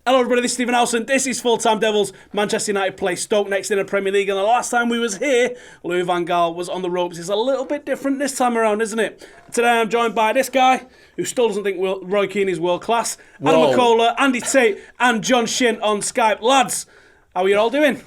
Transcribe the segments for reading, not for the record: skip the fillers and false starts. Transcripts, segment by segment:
Hello everybody, this is Stephen Howson. This is Full-Time Devils. Manchester United play Stoke next in the Premier League, and the last time we was here, Louis van Gaal was on the ropes. It's a little bit different this time around, isn't it? Today I'm joined by this guy, who still doesn't think Roy Keane is world class, Adam McCullough, Andy Tate, and John Shin on Skype. Lads, how are you all doing?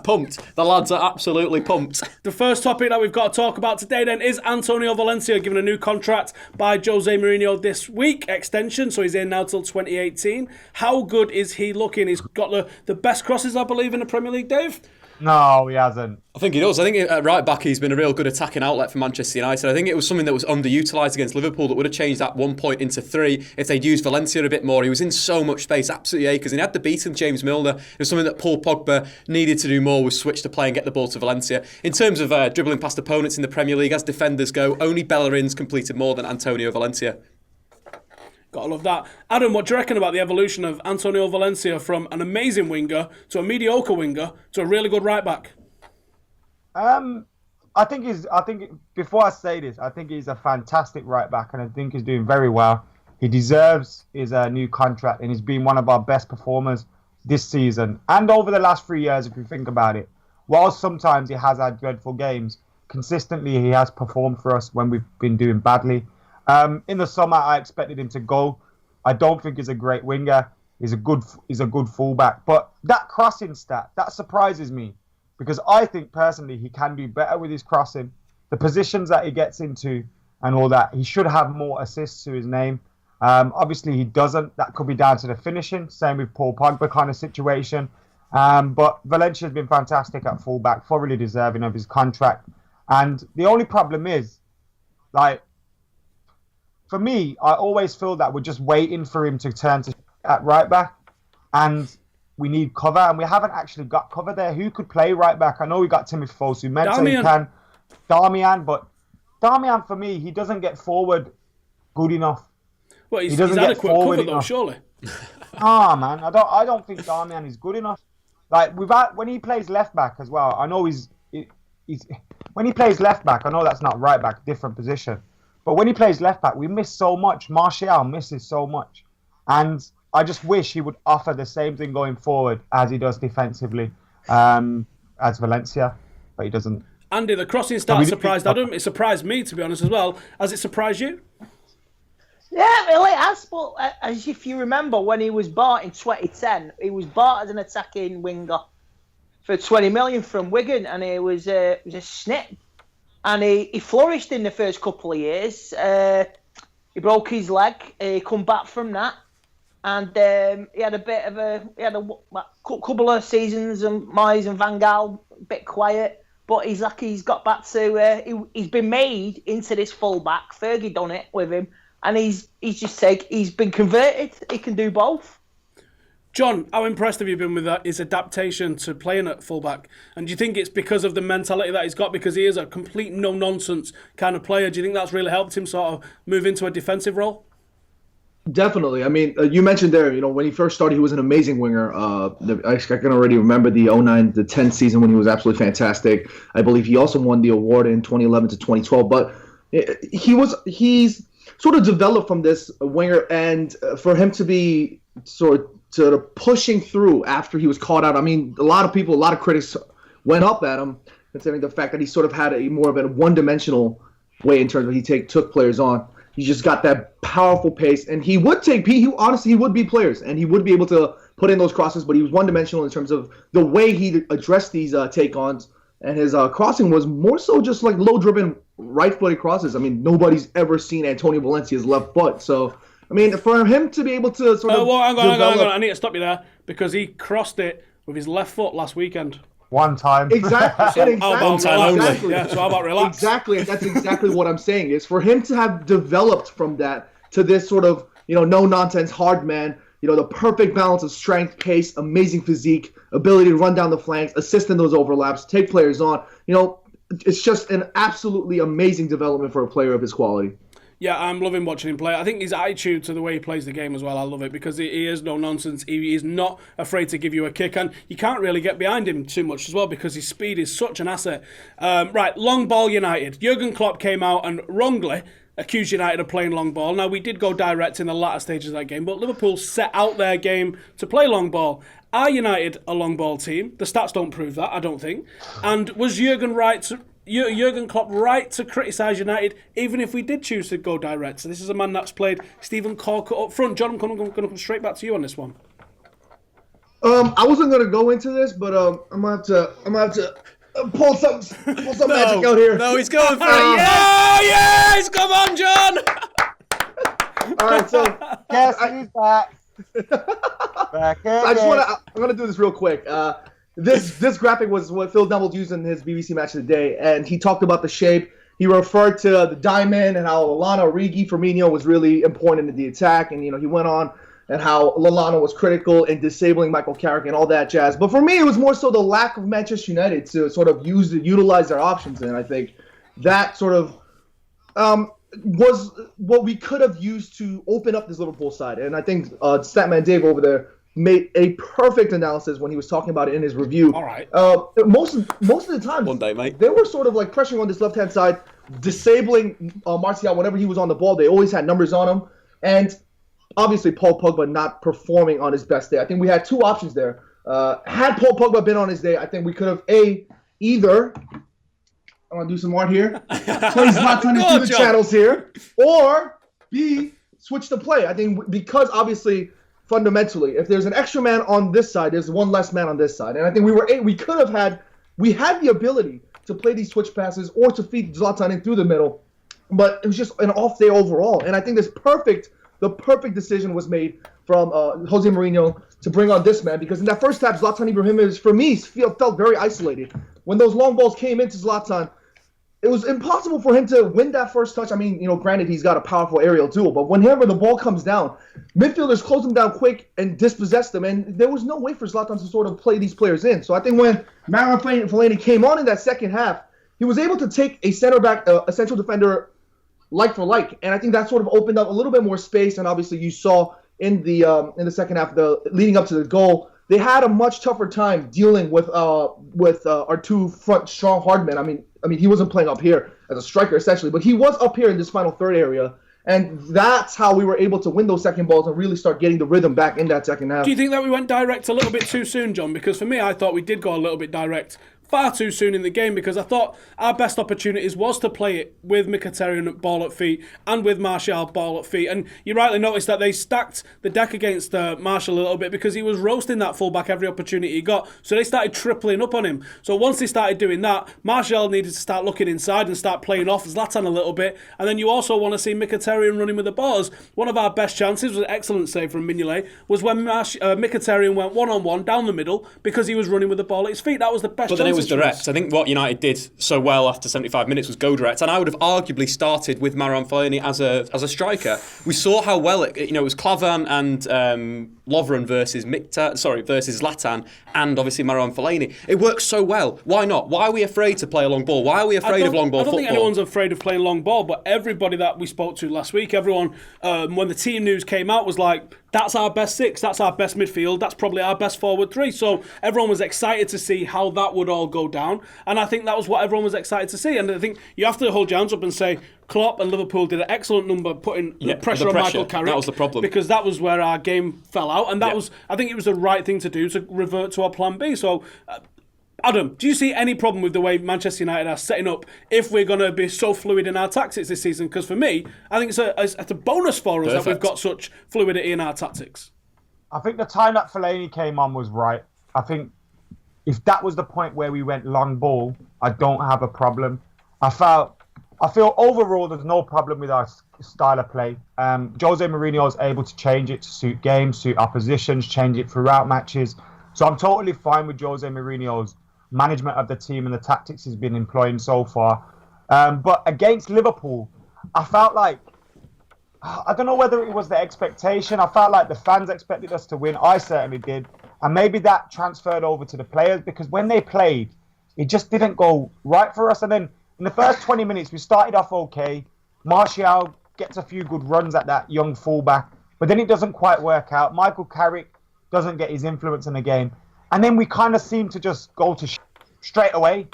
Pumped. The lads are absolutely pumped. The first topic that we've got to talk about today then is Antonio Valencia given a new contract by Jose Mourinho this week, extension, so he's in now till 2018. How good is he looking? He's got the best crosses, I believe, in the Premier League, Dave? No, he hasn't. I think he does. I think at right back he's been a real good attacking outlet for Manchester United. I think it was something that was underutilised against Liverpool that would have changed that 1 point into 3 if they'd used Valencia a bit more. He was in so much space, absolutely acres, and he had the beating James Milner. It was something that Paul Pogba needed to do more, was switch to play and get the ball to Valencia. In terms of dribbling past opponents in the Premier League, as defenders go, only Bellerin's completed more than Antonio Valencia. Gotta love that. Adam, what do you reckon about the evolution of Antonio Valencia from an amazing winger to a mediocre winger to a really good right back? I think before I say this, I think he's a fantastic right back, and I think he's doing very well. He deserves his new contract, and he's been one of our best performers this season and over the last 3 years, if you think about it. While sometimes he has had dreadful games, consistently he has performed for us when we've been doing badly. In the summer, I expected him to go. I don't think he's a great winger. He's a good fullback. But that crossing stat, that surprises me, because I think personally he can do better with his crossing. The positions that he gets into and all that, he should have more assists to his name. Obviously he doesn't. That could be down to the finishing. Same with Paul Pogba kind of situation. But Valencia's been fantastic at fullback, thoroughly deserving of his contract. And the only problem is, for me, I always feel that we're just waiting for him to turn to at right back, and we need cover, and we haven't actually got cover there. Who could play right back? I know we got Timothy Fosu, Darmian, but Darmian, for me, he doesn't get forward good enough. Well, he's adequate cover though, surely. Man, I don't think Darmian is good enough. When he plays left back as well, I know he's when he plays left back, I know that's not right back, different position. But when he plays left back, we miss so much. Martial misses so much. And I just wish he would offer the same thing going forward as he does defensively as Valencia, but he doesn't. Andy, the crossing start surprised Adam. It surprised me, to be honest, as well. Has it surprised you? Yeah, well, it has. But as if you remember, when he was bought in 2010, he was bought as an attacking winger for 20 million from Wigan, and it was a snip. And he flourished in the first couple of years. He broke his leg. He come back from that, and he had a couple of seasons and Moyes and Van Gaal a bit quiet. But he's got back to he's been made into this fullback. Fergie done it with him, and he's been converted. He can do both. John, how impressed have you been with his adaptation to playing at fullback? And do you think it's because of the mentality that he's got, because he is a complete no-nonsense kind of player? Do you think that's really helped him sort of move into a defensive role? Definitely. I mean, you mentioned there, when he first started, he was an amazing winger. I can already remember the 09 to 10 season when he was absolutely fantastic. I believe he also won the award in 2011 to 2012. But he's sort of developed from this winger, and for him to be sort of pushing through after he was called out. I mean, a lot of critics went up at him, considering the fact that he sort of had a more of a one-dimensional way in terms of he took players on. He just got that powerful pace, and he would beat players, and he would be able to put in those crosses, but he was one-dimensional in terms of the way he addressed these take-ons, and his crossing was more so just like low-driven right-footed crosses. I mean, nobody's ever seen Antonio Valencia's left foot, so I mean, for him to be able to sort of hang on. I need to stop you there, because he crossed it with his left foot last weekend. One time. Exactly. One time only. Yeah, so how about relax? Exactly. That's exactly what I'm saying. Is for him to have developed from that to this sort of, no-nonsense hard man, the perfect balance of strength, pace, amazing physique, ability to run down the flanks, assist in those overlaps, take players on. It's just an absolutely amazing development for a player of his quality. Yeah, I'm loving watching him play. I think his attitude to the way he plays the game as well, I love it, because he is no nonsense. He is not afraid to give you a kick, and you can't really get behind him too much as well, because his speed is such an asset. Right, long ball United. Jurgen Klopp came out and wrongly accused United of playing long ball. Now, we did go direct in the latter stages of that game, but Liverpool set out their game to play long ball. Are United a long ball team? The stats don't prove that, I don't think. And was Jurgen Klopp right to criticise United, even if we did choose to go direct? So this is a man that's played Stephen Corker up front. John, I'm going to come straight back to you on this one. I wasn't gonna go into this, but I'm gonna have to pull some magic out here. No, he's going for it. Yes! Come on, John! All right, so Yes, he's back. Back again. I'm gonna do this real quick. This graphic was what Phil Neville used in his BBC Match of the Day, and he talked about the shape. He referred to the diamond and how Lallana, Origi, Firmino was really important in the attack, and he went on and how Lallana was critical in disabling Michael Carrick and all that jazz. But for me, it was more so the lack of Manchester United to sort of utilize their options, and I think that sort of was what we could have used to open up this Liverpool side. And I think Statman Dave over there made a perfect analysis when he was talking about it in his review. All right. Most of the time, One day, mate. they were sort of like pressuring on this left-hand side, disabling Martial whenever he was on the ball. They always had numbers on him. And obviously, Paul Pogba not performing on his best day. I think we had two options there. Had Paul Pogba been on his day, I think we could have, either, I'm going to do some art here, play Zlatan through the channels here, or B, switch the play. I think because obviously, fundamentally, if there's an extra man on this side, there's one less man on this side. And I think we had the ability to play these switch passes or to feed Zlatan in through the middle, but it was just an off day overall. And I think the perfect decision was made from Jose Mourinho to bring on this man, because in that first half, Zlatan Ibrahimovic, for me, felt very isolated. When those long balls came into Zlatan, it was impossible for him to win that first touch. I mean, granted, he's got a powerful aerial duel, but whenever the ball comes down, midfielders close him down quick and dispossess them, and there was no way for Zlatan to sort of play these players in. So I think when Marouane Fellaini came on in that second half, he was able to take a center back, a central defender, like for like, and I think that sort of opened up a little bit more space. And obviously, you saw in the second half, leading up to the goal, they had a much tougher time dealing with our two front strong hard men. I mean, he wasn't playing up here as a striker essentially, but he was up here in this final third area, and that's how we were able to win those second balls and really start getting the rhythm back in that second half. Do you think that we went direct a little bit too soon, John? Because for me, I thought we did go a little bit direct far too soon in the game, because I thought our best opportunities was to play it with Mkhitaryan ball at feet and with Martial ball at feet. And you rightly noticed that they stacked the deck against Martial a little bit because he was roasting that fullback every opportunity he got. So they started tripling up on him. So once they started doing that, Martial needed to start looking inside and start playing off Zlatan a little bit. And then you also want to see Mkhitaryan running with the balls. One of our best chances, was an excellent save from Mignolet, was when Mkhitaryan went one-on-one down the middle because he was running with the ball at his feet. That was the best chance. Was direct. I think what United did so well after 75 minutes was go direct, and I would have arguably started with Marouane Fellaini as a striker. We saw how well it was Klavan and Lovren versus Zlatan, and obviously Marouane Fellaini. It works so well. Why not? Why are we afraid to play a long ball? Why are we afraid of long ball football? I don't think anyone's afraid of playing long ball, but everybody that we spoke to last week, everyone, when the team news came out, was like, that's our best six, that's our best midfield, that's probably our best forward three. So everyone was excited to see how that would all go down, and I think that was what everyone was excited to see. And I think you have to hold your hands up and say Klopp and Liverpool did an excellent number putting pressure on Michael Carrick. That was the problem, because that was where our game fell out, and that was, I think it was the right thing to do, to revert to our plan B. So Adam, do you see any problem with the way Manchester United are setting up if we're going to be so fluid in our tactics this season? Because for me, I think it's a bonus for us that we've got such fluidity in our tactics. I think the time that Fellaini came on was right. I think if that was the point where we went long ball, I don't have a problem. I feel overall there's no problem with our style of play. Jose Mourinho is able to change it to suit games, suit oppositions, change it throughout matches. So I'm totally fine with Jose Mourinho's management of the team and the tactics he's been employing so far. But against Liverpool, I felt like, I don't know whether it was the expectation. I felt like the fans expected us to win. I certainly did. And maybe that transferred over to the players, because when they played, it just didn't go right for us. And then in the first 20 minutes, we started off okay. Martial gets a few good runs at that young fullback, but then it doesn't quite work out. Michael Carrick doesn't get his influence in the game. And then we kind of seem to just go to straight away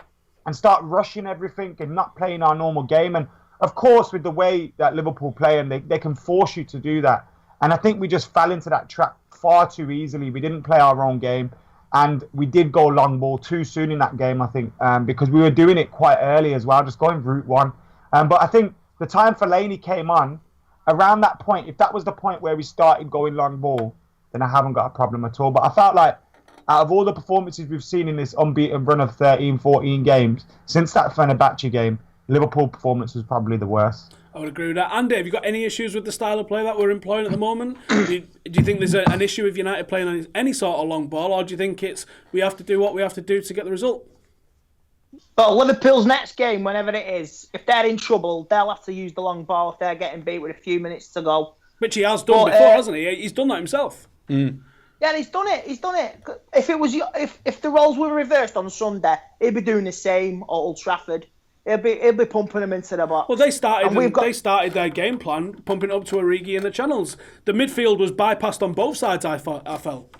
and start rushing everything and not playing our normal game. And of course, with the way that Liverpool play, and they can force you to do that. And I think we just fell into that trap far too easily. We didn't play our own game, and we did go long ball too soon in that game, I think, because we were doing it quite early as well, just going route one. But I think the time Fellaini came on, around that point, if that was the point where we started going long ball, then I haven't got a problem at all. But I felt like out of all the performances we've seen in this unbeaten run of 13, 14 games, since that Fenerbahce game, Liverpool performance was probably the worst. I would agree with that. Andy, have you got any issues with the style of play that we're employing at the moment? Do you think there's an issue with United playing any sort of long ball, or do you think it's we have to do what we have to do to get the result? Well, Liverpool's next game, whenever it is, if they're in trouble, they'll have to use the long ball if they're getting beat with a few minutes to go. Which he has done before, hasn't he? He's done that himself. Mm. Yeah, and he's done it. If it was, if the roles were reversed on Sunday, he'd be doing the same at Old Trafford. He'll be pumping them into the box. Well, they started their game plan pumping up to Origi in the channels. The midfield was bypassed on both sides. I felt.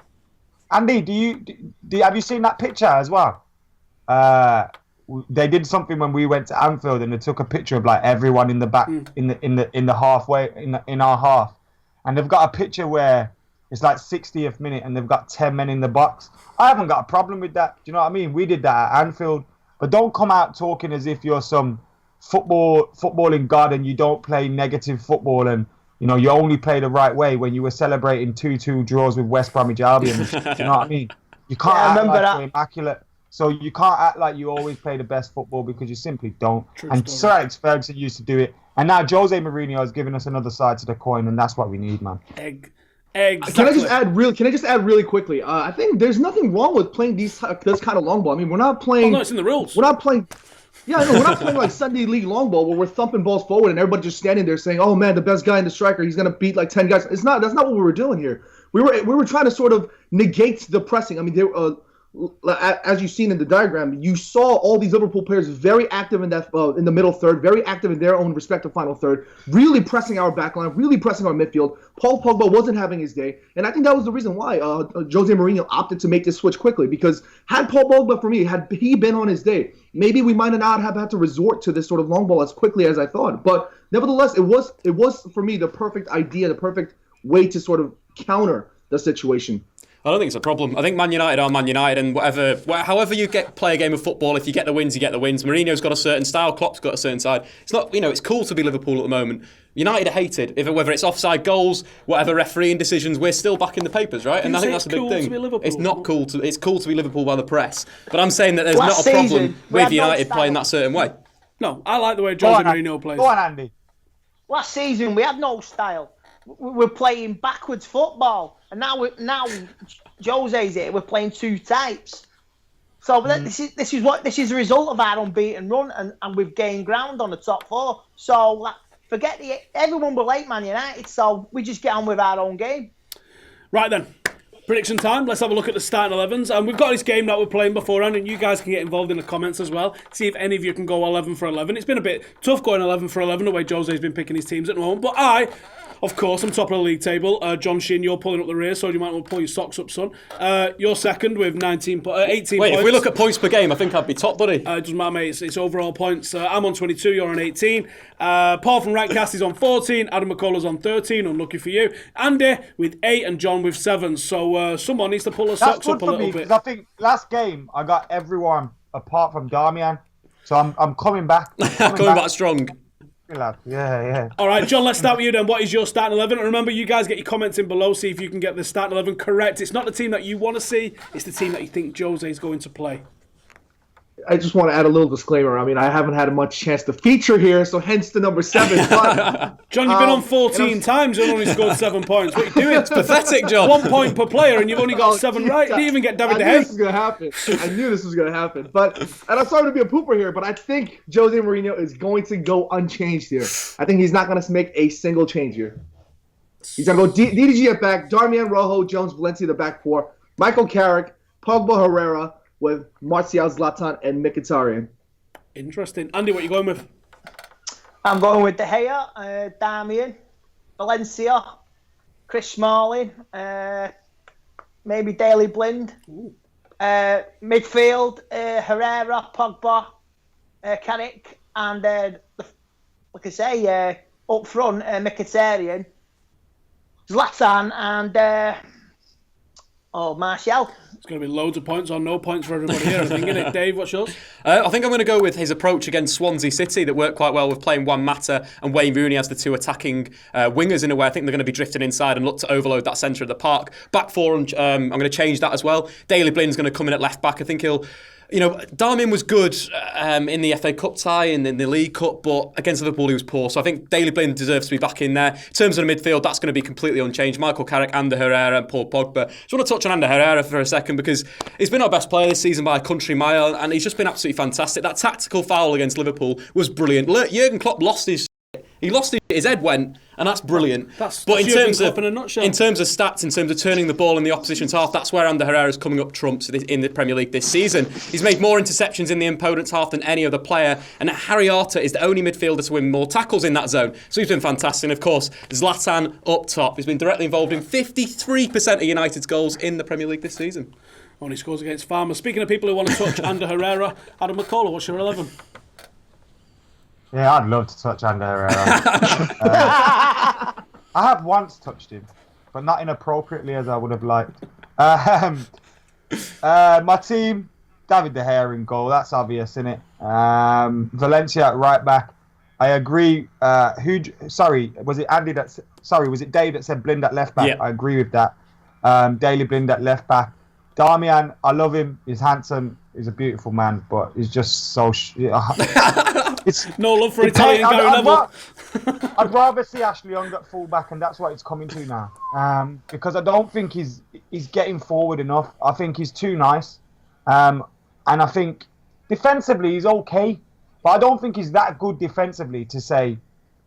Andy, have you seen that picture as well? They did something when we went to Anfield, and they took a picture of like everyone in the back in the halfway in our half, and they've got a picture where it's like 60th minute, and they've got 10 men in the box. I haven't got a problem with that. Do you know what I mean? We did that at Anfield. But don't come out talking as if you're some footballing god and you don't play negative football and you only play the right way when you were celebrating 2-2 draws with West Bromwich Albion. Do you know what I mean? You can't act like you're immaculate. So you can't act like you always play the best football because you simply don't. Sir Alex Ferguson used to do it. And now Jose Mourinho has given us another side to the coin, and that's what we need, man. Exactly. Can I just add really quickly? I think there's nothing wrong with playing this kind of long ball. I mean, we're not playing. No, it's in the rules. We're not playing. Yeah, I know. We're not playing like Sunday League long ball where we're thumping balls forward and everybody just standing there saying, "Oh man, the best guy in the striker, he's gonna beat like 10 guys." That's not what we were doing here. We were trying to sort of negate the pressing. I mean, as you've seen in the diagram, you saw all these Liverpool players very active in that in the middle third, very active in their own respective final third, really pressing our backline, really pressing our midfield. Paul Pogba wasn't having his day, and I think that was the reason why Jose Mourinho opted to make this switch quickly, because had Paul Pogba, for me, had he been on his day, maybe we might not have had to resort to this sort of long ball as quickly as I thought. But nevertheless, it was for me the perfect idea, the perfect way to sort of counter the situation. I don't think it's a problem. I think Man United are Man United, and however you play a game of football, if you get the wins, you get the wins. Mourinho's got a certain style, Klopp's got a certain side. It's not, it's cool to be Liverpool at the moment. United are hated. Whether it's offside goals, whatever refereeing decisions, we're still back in the papers, right? And I think that's a big thing. It's not cool to. It's cool to be Liverpool by the press, but I'm saying that there's not a problem with United playing that certain way. No, I like the way Jose Mourinho plays. Go on, Andy. Last season we had no style. We're playing backwards football, and now Jose's here. We're playing two types. So this is the result of our unbeaten run, and we've gained ground on the top four. So everyone will hate Man United. So we just get on with our own game. Right then. Prediction time. Let's have a look at the starting 11s. And we've got this game that we're playing beforehand, and you guys can get involved in the comments as well. See if any of you can go 11 for 11. It's been a bit tough going 11 for 11 the way Jose's been picking his teams at the moment. But of course, I'm top of the league table. John Shinn, you're pulling up the rear, so you might want to pull your socks up, son. You're second with 18 points. Wait, if we look at points per game, I think I'd be top, buddy. It doesn't matter, mate. It's overall points. I'm on 22, you're on 18. Paul from Rankcast is on 14. Adam McCullough's on 13, unlucky for you. Andy with 8 and John with 7. So someone needs to pull the socks up a little bit. I think last game I got everyone apart from Darmian. So I'm coming back. Coming back strong. Yeah. All right, John, let's start with you then. What is your starting 11? And remember, you guys get your comments in below, see if you can get the starting 11 correct. It's not the team that you want to see, it's the team that you think Jose is going to play. I just want to add a little disclaimer. I mean, I haven't had much chance to feature here, so hence the number 7. But, John, you've been on 14 times and only scored 7 points. What are you doing? It's pathetic, John. 1 point per player and you've only got 7 right. You didn't even get David De Gea. I knew this was going to happen. I knew this was going to happen. And I'm sorry to be a pooper here, but I think Jose Mourinho is going to go unchanged here. I think he's not going to make a single change here. He's going to go DDG at back, Darmian, Rojo, Jones, Valencia, the back 4, Michael Carrick, Pogba, Herrera, with Martial, Zlatan, and Mkhitaryan. Interesting. Andy, what are you going with? I'm going with De Gea, Darmian, Valencia, Chris Smalling, maybe Daley Blind. Midfield, Herrera, Pogba, Carrick, and like I say, up front, Mkhitaryan, Zlatan, and Martial. It's going to be loads of points or no points for everybody here, I think, isn't it? Dave, what's yours? I think I'm going to go with his approach against Swansea City that worked quite well with playing Juan Mata and Wayne Rooney as the two attacking wingers in a way. I think they're going to be drifting inside and look to overload that centre of the park. Back four, I'm going to change that as well. Daley Blin's going to come in at left back. I think he'll... Darmian was good in the FA Cup tie and in the League Cup, but against Liverpool he was poor. So I think Daley Blind deserves to be back in there. In terms of the midfield, that's going to be completely unchanged. Michael Carrick, Ander Herrera and Paul Pogba. Just want to touch on Ander Herrera for a second because he's been our best player this season by a country mile and he's just been absolutely fantastic. That tactical foul against Liverpool was brilliant. Jurgen Klopp lost his... He lost his head went, and that's brilliant. That's but in terms of in a nutshell. In terms of stats, in terms of turning the ball in the opposition's half, that's where Ander Herrera's coming up trumps in the Premier League this season. He's made more interceptions in the opponent's half than any other player, and Harry Arter is the only midfielder to win more tackles in that zone. So he's been fantastic. And of course, Zlatan up top. He's been directly involved in 53% of United's goals in the Premier League this season. Only scores against Farmers. Speaking of people who want to touch Ander Herrera, Adam McCullough, what's your 11? Yeah, I'd love to touch Ander Herrera. I have once touched him, but not inappropriately as I would have liked. My team, David De Gea in goal. That's obvious, isn't it? Valencia at right back. I agree. Was it Andy that? Sorry, was it Dave that said Blind at left back? Yeah. I agree with that. Daley Blind at left back. Darmian, I love him. He's handsome. He's a beautiful man, but he's just so... It's no love for Italian Gary Neville. I'd rather see Ashley Young at fullback, and that's what it's coming to now. Because I don't think he's getting forward enough. I think he's too nice. And I think defensively he's okay, but I don't think he's that good defensively to say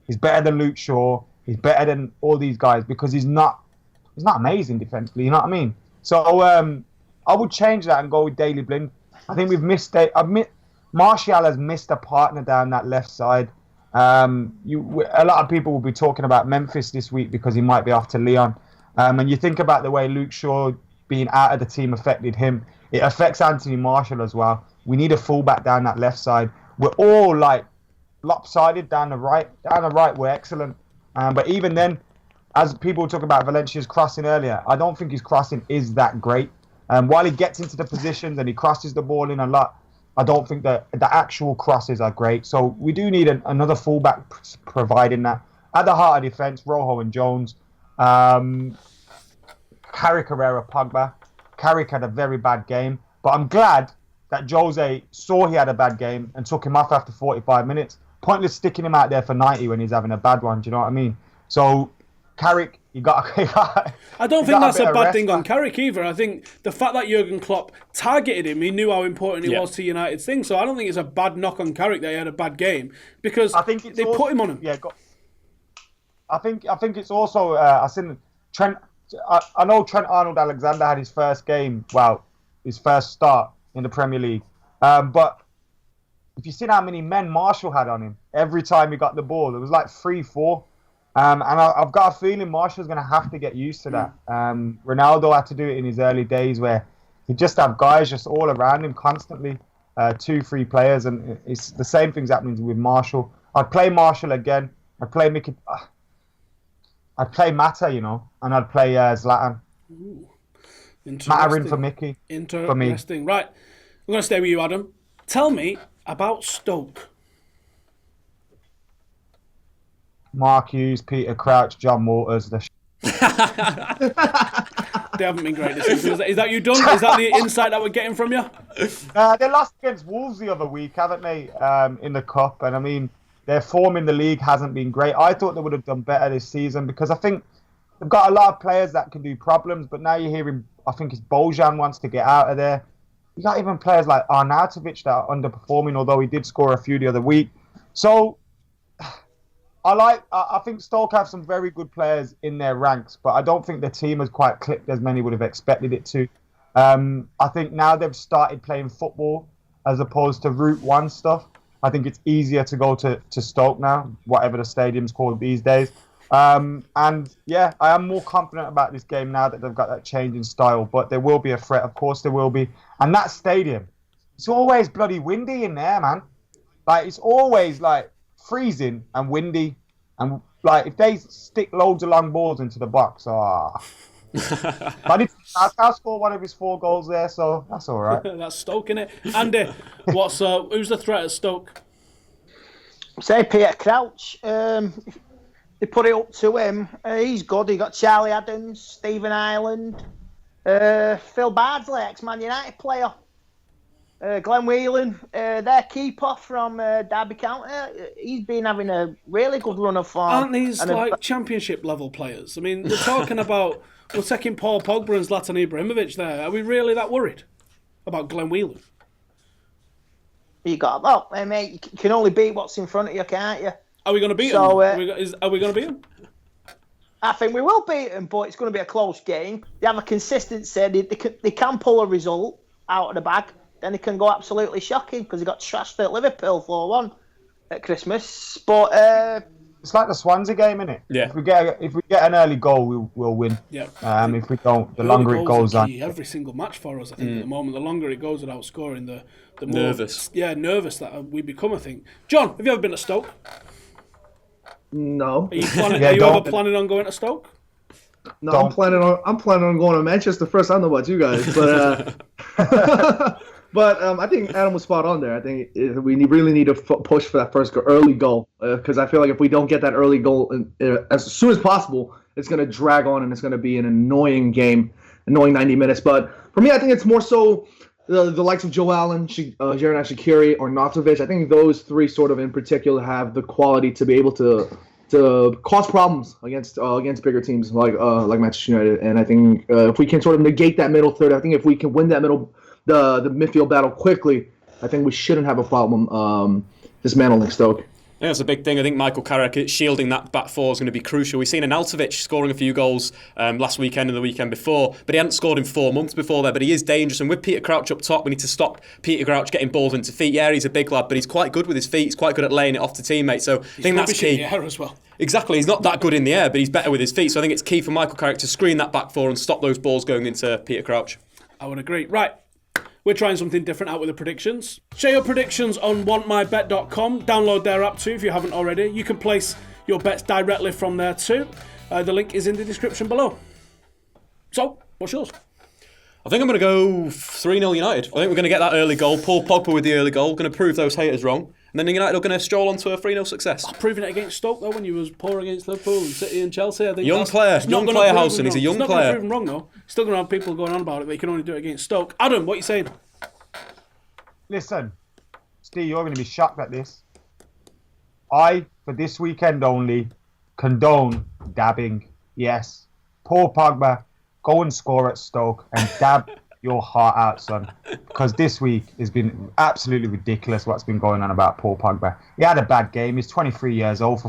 he's better than Luke Shaw, he's better than all these guys, because he's not amazing defensively, you know what I mean? So I would change that and go with Daley Blind. I think we've missed... Martial has missed a partner down that left side. A lot of people will be talking about Memphis this week because he might be off to Lyon. And you think about the way Luke Shaw being out of the team affected him. It affects Anthony Martial as well. We need a fullback down that left side. We're all like lopsided down the right. Down the right, we're excellent. But even then, as people talk about Valencia's crossing earlier, I don't think his crossing is that great. While he gets into the positions and he crosses the ball in a lot, I don't think that the actual crosses are great. So we do need another fullback providing that. At the heart of defence, Rojo and Jones. Carrick, Herrera, Pogba. Carrick had a very bad game. But I'm glad that Jose saw he had a bad game and took him off after 45 minutes. Pointless sticking him out there for 90 when he's having a bad one. Do you know what I mean? So Carrick... I don't think that's a bad thing on Carrick either. I think the fact that Jurgen Klopp targeted him, he knew how important he was to United's thing. So I don't think it's a bad knock on Carrick that he had a bad game because they put him on him. Yeah, I think it's also I seen Trent. I know Trent Arnold-Alexander had his first game, his first start in the Premier League. But if you've seen how many men Martial had on him every time he got the ball, it was like 3-4. And I've got a feeling Martial's going to have to get used to that. Ronaldo had to do it in his early days where he'd just have guys just all around him constantly, 2-3 players, and it's the same thing's happening with Martial. I'd play Martial again. I'd play Mata, and I'd play Zlatan. Mata in for Mickey. Interesting. Right, I'm going to stay with you, Adam. Tell me about Stoke. Mark Hughes, Peter Crouch, John Waters. They haven't been great this season. Is that you done? Is that the insight that we're getting from you? They lost against Wolves the other week, haven't they, in the Cup? And I mean, their form in the league hasn't been great. I thought they would have done better this season because I think they've got a lot of players that can do problems. But now you're hearing, I think it's Bojan wants to get out of there. You got even players like Arnautovic that are underperforming, although he did score a few the other week. So I think Stoke have some very good players in their ranks, but I don't think the team has quite clicked as many would have expected it to. I think now they've started playing football as opposed to Route 1 stuff. I think it's easier to go to Stoke now, whatever the stadium's called these days. And yeah, I am more confident about this game now that they've got that change in style, but there will be a threat. Of course there will be. And that stadium, it's always bloody windy in there, man. Like, it's always like freezing and windy, and like if they stick loads of long balls into the box, but I'll score one of his 4 goals there, so that's all right. That's Stoke, innit? Andy, who's the threat at Stoke? Say Peter Crouch. They put it up to him. He's good. He got Charlie Adams, Stephen Ireland, Phil Bardsley, ex-Man United player, Glenn Whelan, their keeper from Derby County. He's been having a really good run of form. Aren't these like championship level players? I mean, they're talking about we're taking Paul Pogba and Zlatan Ibrahimovic there. Are we really that worried about Glenn Whelan? Mate, you can only beat what's in front of you, can't you? Are we going to beat them? Are we going to beat them? I think we will beat them, but it's going to be a close game. They have a consistency. They can pull a result out of the bag. Then they can go absolutely shocking because they got trashed at Liverpool 4-1 at Christmas. But it's like the Swansea game, isn't it? Yeah. If we get an early goal, we'll win. Yeah. If we don't, the longer it goes on. Every single match for us, I think, at the moment. The longer it goes without scoring, the more nervous. Yeah, nervous that we become, I think. John, have you ever been to Stoke? No. Are you ever planning on going to Stoke? No, I'm planning on going to Manchester first. I don't know about you guys, but but I think Adam was spot on there. I think we really need to push for that first early goal because I feel like if we don't get that early goal as soon as possible, it's going to drag on and it's going to be an annoying game, annoying 90 minutes. But for me, I think it's more so the likes of Joe Allen, Xherdan Shaqiri, or Natovic. I think those 3 sort of in particular have the quality to be able to cause problems against bigger teams like Manchester United. And I think if we can sort of negate that middle third, I think if we can win that the midfield battle quickly, I think we shouldn't have a problem dismantling Stoke. Yeah, that's a big thing. I think Michael Carrick shielding that back 4 is going to be crucial. We've seen Arnautovic scoring a few goals last weekend and the weekend before, but he hadn't scored in 4 months before there. But he is dangerous. And with Peter Crouch up top, we need to stop Peter Crouch getting balls into feet. Yeah, he's a big lad, but he's quite good with his feet. He's quite good at laying it off to teammates. So I think that's key. In the air as well. Exactly. He's not that good in the air, but he's better with his feet. So I think it's key for Michael Carrick to screen that back 4 and stop those balls going into Peter Crouch. I would agree. Right. We're trying something different out with the predictions. Share your predictions on wantmybet.com. Download their app too if you haven't already. You can place your bets directly from there too. The link is in the description below. So, what's yours? I think I'm going to go 3-0 United. I think we're going to get that early goal. Paul Pogba with the early goal. Going to prove those haters wrong. And then United are going to stroll onto a 3-0 success. Proving it against Stoke though when you was poor against Liverpool and City and Chelsea. I think young player Howson. He's a young player. It's not going to prove him wrong though. Still going to have people going on about it, but you can only do it against Stoke. Adam, what are you saying? Listen, Steve, you're going to be shocked at this. I, for this weekend only, condone dabbing. Yes. Paul Pogba, go and score at Stoke and dab your heart out, son. Because this week has been absolutely ridiculous what's been going on about Paul Pogba. He had a bad game. He's 23 years old.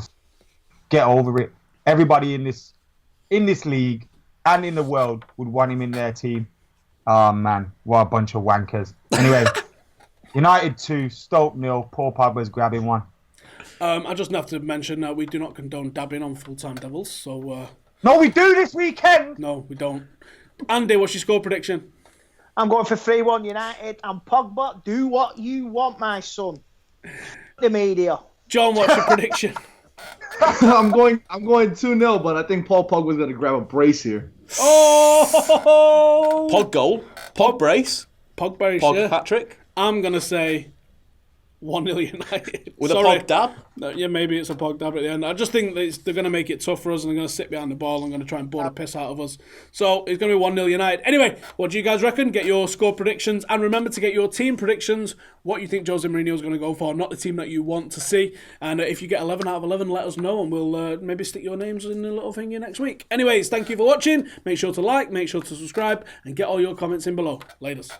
Get over it. Everybody in this league and in the world would want him in their team. Oh, man. What a bunch of wankers. Anyway, United 2, Stoke 0. Paul Pogba's grabbing 1. I just have to mention that we do not condone dabbing on Full-Time Devils. So, no, we do this weekend. No, we don't. Andy, what's your score prediction? I'm going for 3-1 United. And Pogba, do what you want, my son. The media. John, what's your prediction? I'm going 2-0, but I think Paul Pogba's going to grab a brace here. Oh! Pog goal. Pog brace. Pog brace, Pog yeah. hat-trick. I'm going to say 1-0 United. With a Pog dab? No, yeah, maybe it's a Pog dab at the end. I just think that they're going to make it tough for us and they're going to sit behind the ball and going to try and bore the piss out of us. So it's going to be 1-0 United. Anyway, what do you guys reckon? Get your score predictions and remember to get your team predictions, what you think Jose Mourinho is going to go for, not the team that you want to see. And if you get 11 out of 11, let us know and we'll maybe stick your names in a little thing here next week. Anyways, thank you for watching. Make sure to like, make sure to subscribe and get all your comments in below. Laters.